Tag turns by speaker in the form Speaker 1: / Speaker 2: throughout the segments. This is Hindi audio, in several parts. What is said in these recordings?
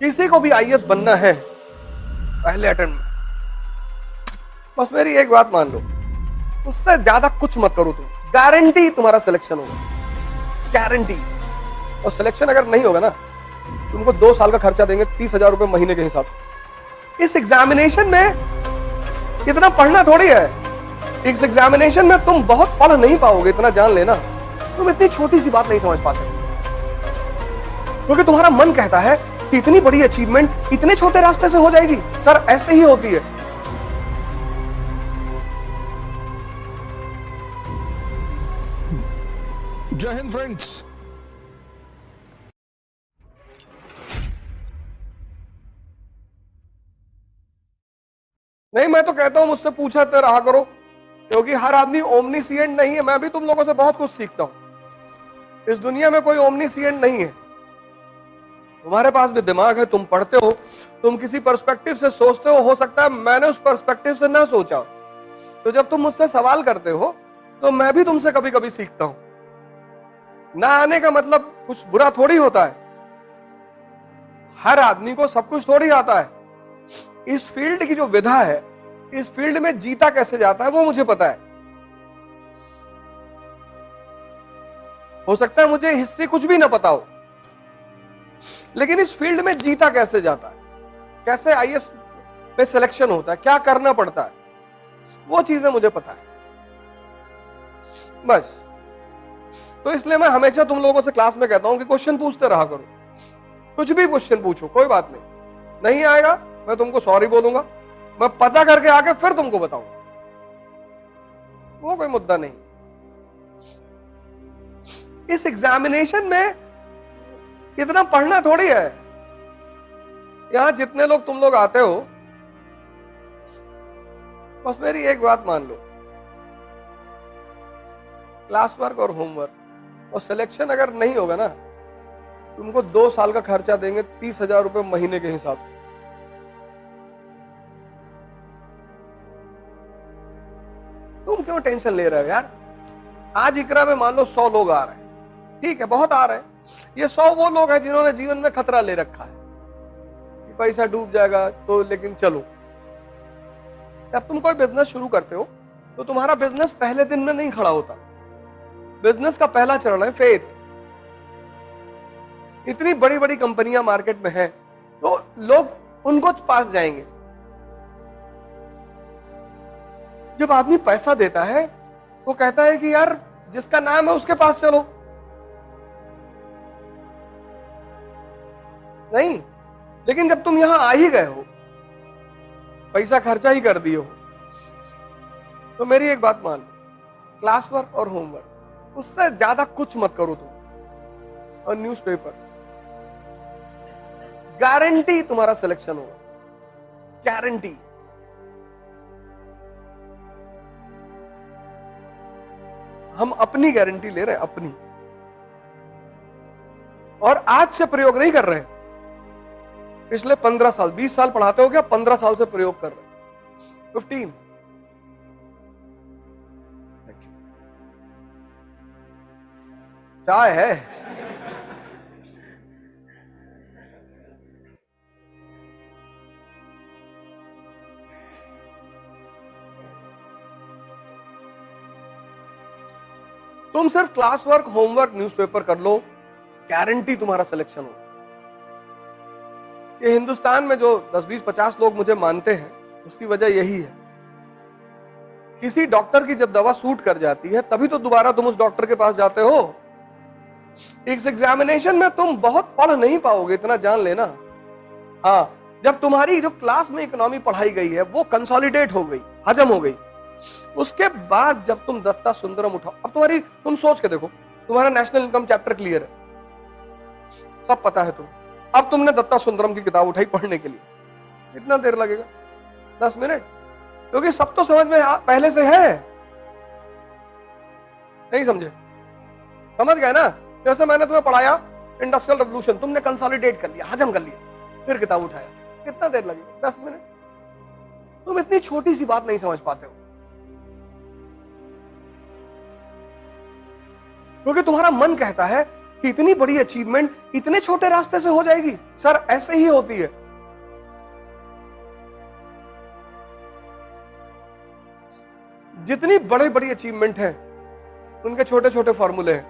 Speaker 1: किसी को भी आईएएस बनना है पहले अटेम्प्ट में, बस मेरी एक बात मान लो, उससे ज्यादा कुछ मत करो तुम, गारंटी तुम्हारा सिलेक्शन होगा, गारंटी। और सिलेक्शन अगर नहीं होगा ना, तुमको 2 साल का खर्चा देंगे 30,000 रुपए महीने के हिसाब से। इस एग्जामिनेशन में इतना पढ़ना थोड़ी है, इस एग्जामिनेशन में तुम बहुत पढ़ नहीं पाओगे, इतना जान लेना। तुम इतनी छोटी सी बात नहीं समझ पाते, क्योंकि तुम्हारा मन कहता है कि इतनी बड़ी अचीवमेंट इतने छोटे रास्ते से हो जाएगी। सर ऐसे ही होती है।
Speaker 2: जय हिंद फ्रेंड्स।
Speaker 1: नहीं, मैं तो कहता हूं मुझसे पूछते रहा करो, क्योंकि हर आदमी ओमनीसिएंट नहीं है। मैं भी तुम लोगों से बहुत कुछ सीखता हूं। इस दुनिया में कोई ओमनीसिएंट नहीं है। तुम्हारे पास भी दिमाग है, तुम पढ़ते हो, तुम किसी पर्सपेक्टिव से सोचते हो सकता है मैंने उस पर्सपेक्टिव से ना सोचा। तो जब तुम मुझसे सवाल करते हो तो मैं भी तुमसे कभी कभी सीखता हूं। ना आने का मतलब कुछ बुरा थोड़ी होता है। हर आदमी को सब कुछ थोड़ी आता है। इस फील्ड की जो विधा है, इस फील्ड में जीता कैसे जाता है वो मुझे पता है। हो सकता है मुझे हिस्ट्री कुछ भी ना पता हो, लेकिन इस फील्ड में जीता कैसे जाता है, कैसे आईएएस में सिलेक्शन होता है, क्या करना पड़ता है, वो चीजें मुझे पता है बस। तो इसलिए मैं हमेशा तुम लोगों से क्लास में कहता हूं कि क्वेश्चन पूछते रहा करो। कुछ भी क्वेश्चन पूछो, कोई बात नहीं आएगा मैं तुमको सॉरी बोलूंगा, मैं पता करके आके फिर तुमको बताऊंगा, वो कोई मुद्दा नहीं। इस एग्जामिनेशन में इतना पढ़ना थोड़ी है। यहां जितने लोग तुम लोग आते हो, बस मेरी एक बात मान लो, क्लास वर्क और होमवर्क और सिलेक्शन अगर नहीं होगा ना, तुमको 2 साल का खर्चा देंगे 30,000 रुपए महीने के हिसाब से। तुम क्यों टेंशन ले रहे हो यार? आज इकरा में मान लो 100 लोग आ रहे हैं, ठीक है, बहुत आ रहे हैं। ये 100 वो लोग हैं जिन्होंने जीवन में खतरा ले रखा है कि पैसा डूब जाएगा तो, लेकिन चलो। जब तुम कोई बिजनेस शुरू करते हो तो तुम्हारा बिजनेस पहले दिन में नहीं खड़ा होता। बिजनेस का पहला चरण है फेथ। इतनी बड़ी बड़ी कंपनियां मार्केट में हैं, तो लोग उनको पास जाएंगे। जब आदमी पैसा देता है तो कहता है कि यार जिसका नाम है उसके पास चलो। नहीं, लेकिन जब तुम यहां आ ही गए हो, पैसा खर्चा ही कर दिए हो, तो मेरी एक बात मान लो, क्लास वर्क और होमवर्क उससे ज्यादा कुछ मत करो तुम। और न्यूज़पेपर, गारंटी तुम्हारा सिलेक्शन होगा, गारंटी। हम अपनी गारंटी ले रहे हैं, अपनी। और आज से प्रयोग नहीं कर रहे हैं। पिछले 15 साल 20 साल पढ़ाते हो क्या? 15 साल से प्रयोग कर रहे हैं, 15। चाय है? तुम सिर्फ क्लास वर्क, होमवर्क, न्यूज़पेपर कर लो, गारंटी तुम्हारा सिलेक्शन हो। ये हिंदुस्तान में जो 10, 20, 50 लोग मुझे मानते हैं, उसकी वजह यही है। किसी डॉक्टर की जब दवा सूट कर जाती है, तभी तो दोबारा तुम उस डॉक्टर के पास जाते हो। इस एग्जामिनेशन में तुम बहुत पढ़ नहीं पाओगे, इतना जान लेना। हाँ, जब तुम्हारी जो क्लास में इकोनॉमी पढ़ाई गई है वो कंसोलिडेट हो गई, हजम हो गई, उसके बाद जब तुम दत्ता सुंदरम उठाओ, अब तुम सोच के देखो, तुम्हारा नेशनल इनकम चैप्टर क्लियर है, सब पता है तुम। अब तुमने दत्ता सुंदरम की किताब उठाई पढ़ने के लिए, कितना देर लगेगा? 10 मिनट, क्योंकि सब तो समझ में पहले से है। नहीं समझे? समझ गए ना? जैसे मैंने तुम्हें पढ़ाया इंडस्ट्रियल रेवोल्यूशन, तुमने कंसोलिडेट कर लिया, हजम कर लिया, फिर किताब उठाया, कितना देर लगेगा? 10 मिनट। तुम इतनी छोटी सी बात नहीं समझ पाते हो, क्योंकि तुम्हारा मन कहता है कि इतनी बड़ी अचीवमेंट इतने छोटे रास्ते से हो जाएगी। सर ऐसे ही होती है। जितनी बड़ी बड़ी अचीवमेंट है उनके छोटे छोटे फॉर्मूले हैं,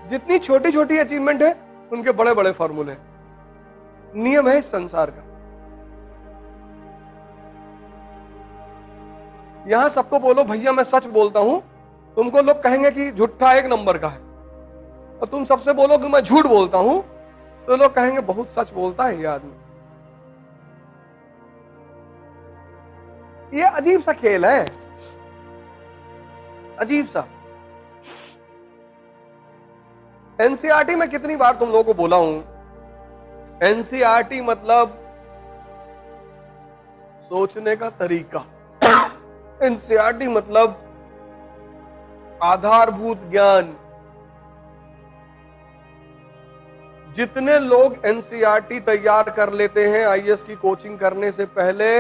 Speaker 1: जितनी छोटी छोटी अचीवमेंट है उनके बड़े बड़े फॉर्मूले हैं। नियम है इस संसार का। यहां सबको बोलो भैया मैं सच बोलता हूं, तुमको लोग कहेंगे कि झूठा एक नंबर का है, और तुम सबसे बोलो कि मैं झूठ बोलता हूं तो लोग कहेंगे बहुत सच बोलता है ये आदमी। ये अजीब सा खेल है, अजीब सा। एनसीईआरटी में कितनी बार तुम लोगों को बोला हूं, एनसीईआरटी मतलब सोचने का तरीका, एनसीईआरटी मतलब आधारभूत ज्ञान। जितने लोग एनसीईआरटी तैयार कर लेते हैं आईएएस की कोचिंग करने से पहले,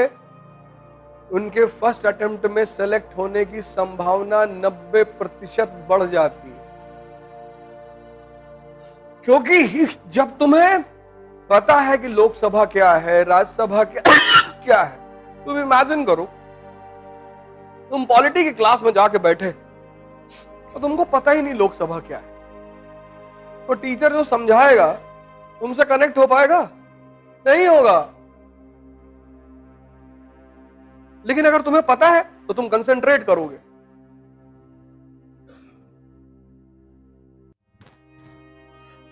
Speaker 1: उनके फर्स्ट अटेम्प्ट में सेलेक्ट होने की संभावना 90% बढ़ जाती है। क्योंकि जब तुम्हें पता है कि लोकसभा क्या है, राज्यसभा क्या है, तुम इमेजिन करो तुम पॉलिटी की क्लास में जाके बैठे तो तुमको पता ही नहीं लोकसभा क्या है, तो टीचर जो समझाएगा तुमसे कनेक्ट हो पाएगा? नहीं होगा। लेकिन अगर तुम्हें पता है तो तुम कंसंट्रेट करोगे।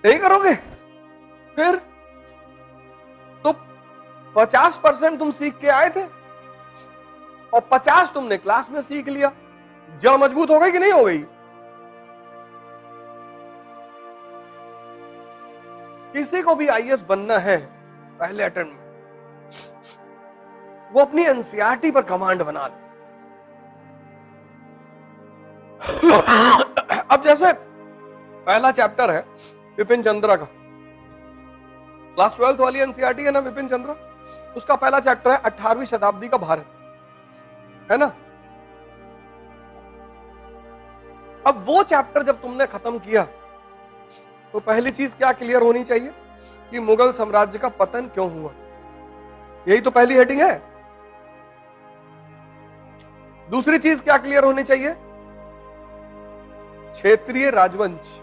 Speaker 1: नहीं करोगे फिर तो 50% तुम सीख के आए थे और 50 तुमने क्लास में सीख लिया। जड़ मजबूत हो गई कि नहीं हो गई? किसी को भी आईएएस बनना है पहले अटेम्प्ट में, वो अपनी एनसीईआरटी पर कमांड बना ले। अब जैसे पहला चैप्टर है विपिन चंद्रा का, क्लास 12th वाली एनसीईआरटी है ना विपिन चंद्रा, उसका पहला चैप्टर है 18वीं शताब्दी का भारत, है ना। अब वो चैप्टर जब तुमने खत्म किया तो पहली चीज क्या क्लियर होनी चाहिए कि मुगल साम्राज्य का पतन क्यों हुआ। यही तो पहली हेडिंग है। दूसरी चीज क्या क्लियर होनी चाहिए? क्षेत्रीय राजवंश,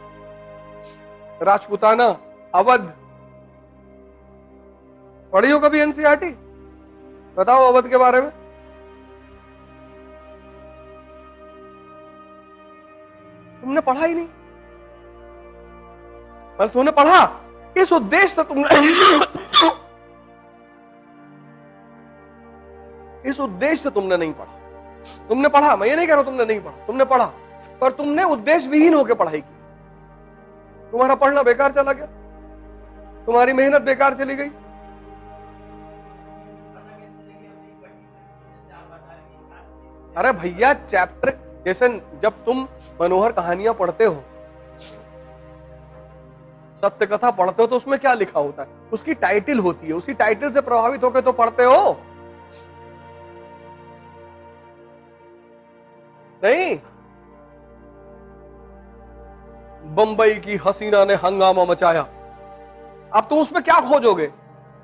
Speaker 1: राजपूताना, अवध। पढ़ी हो कभी एनसीईआरटी? बताओ अवध के बारे में। तुमने पढ़ा ही नहीं। बस तुमने पढ़ा इस उद्देश्य से, तुमने इस उद्देश्य से तुमने नहीं पढ़ा। तुमने पढ़ा, मैं ये नहीं कह रहा हूं तुमने नहीं पढ़ा, तुमने पढ़ा, पर तुमने उद्देश्य विहीन होकर पढ़ाई की। तुम्हारा पढ़ना बेकार चला गया, तुम्हारी मेहनत बेकार चली गई। अरे भैया चैप्टर, जैसे जब तुम मनोहर कहानियां पढ़ते हो, सत्य कथा पढ़ते हो, तो उसमें क्या लिखा होता है? उसकी टाइटल होती है, उसी टाइटल से प्रभावित होकर तो पढ़ते हो। नहीं, बंबई की हसीना ने हंगामा मचाया, अब तुम उसमें क्या खोजोगे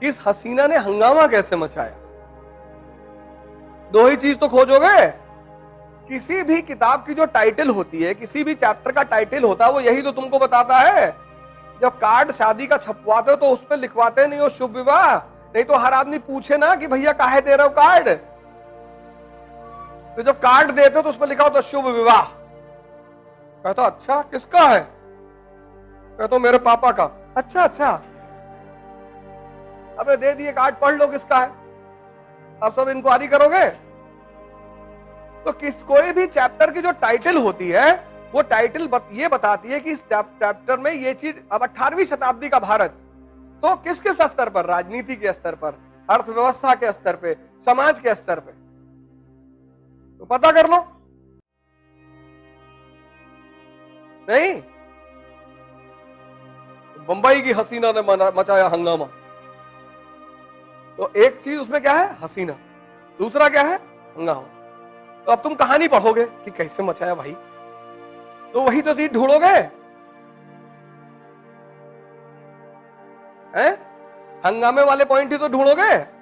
Speaker 1: कि इस हसीना ने हंगामा कैसे मचाया? दो ही चीज तो खोजोगे। किसी भी किताब की जो टाइटल होती है, किसी भी चैप्टर का टाइटल होता है, वो यही तो तुमको बताता है। जब कार्ड शादी का छपवाते हो तो उस पर लिखवाते नहीं हो शुभ विवाह, नहीं तो हर आदमी पूछे ना कि भैया काहे दे रहे हो कार्ड, तो जब कार्ड देते हो तो उस पर लिखा होता शुभ विवाह। कहता अच्छा किसका है? कहता मेरे पापा का। अच्छा अच्छा, अबे दे दिए कार्ड, पढ़ लो किसका है। अब सब इंक्वायरी करोगे? तो कोई भी चैप्टर की जो टाइटल होती है, वो टाइटल ये बताती है कि इस चैप्टर में ये चीज, अब 18वीं शताब्दी का भारत, तो किस किस स्तर पर? राजनीति के स्तर पर, अर्थव्यवस्था के स्तर पे, समाज के स्तर पे, तो पता कर लो। नहीं, बंबई की हसीना ने मचाया हंगामा, तो एक चीज उसमें क्या है? हसीना। दूसरा क्या है? हंगामा। तो अब तुम कहानी पढ़ोगे कि कैसे मचाया भाई, तो वही तो चीज ढूंढोगे। हैं? हंगामे वाले पॉइंट ही तो ढूंढोगे।